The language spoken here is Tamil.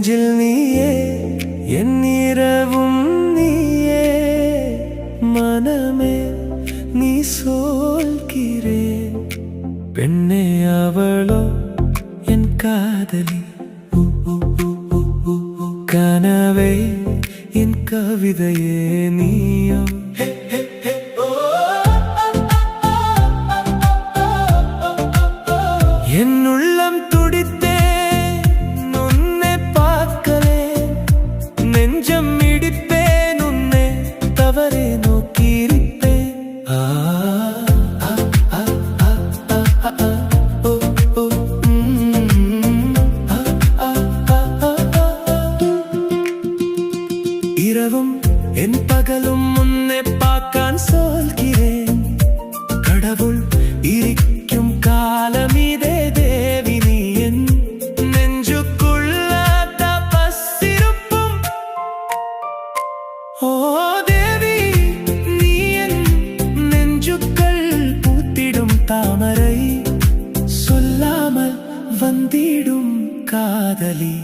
நெஞ்சில் நீயே என் இரவும் நீயே மனமே நீ சொல்கிறேன் பெண்ணே அவளோ என் காதலி கனவே என் கவிதையே நீயோ என் உள்ளம் துடித்தே உன்னை பார்க்கலேன் நெஞ்சம் இடிப்பேன் உன்னை தவறே நோக்கியிருப்பேன் இரவும் என் பகலும் உன்னை பார்க்கான் சொல்கிறேன் கடவுள் இருக்கும் காலம் இதே தேவி நீ என் நெஞ்சுக்குள்ள தபசிருப்பும் ஓ தேவி நீ என் நெஞ்சுக்கள் பூத்திடும் தாமரை சொல்லாமல் வந்திடும் காதலி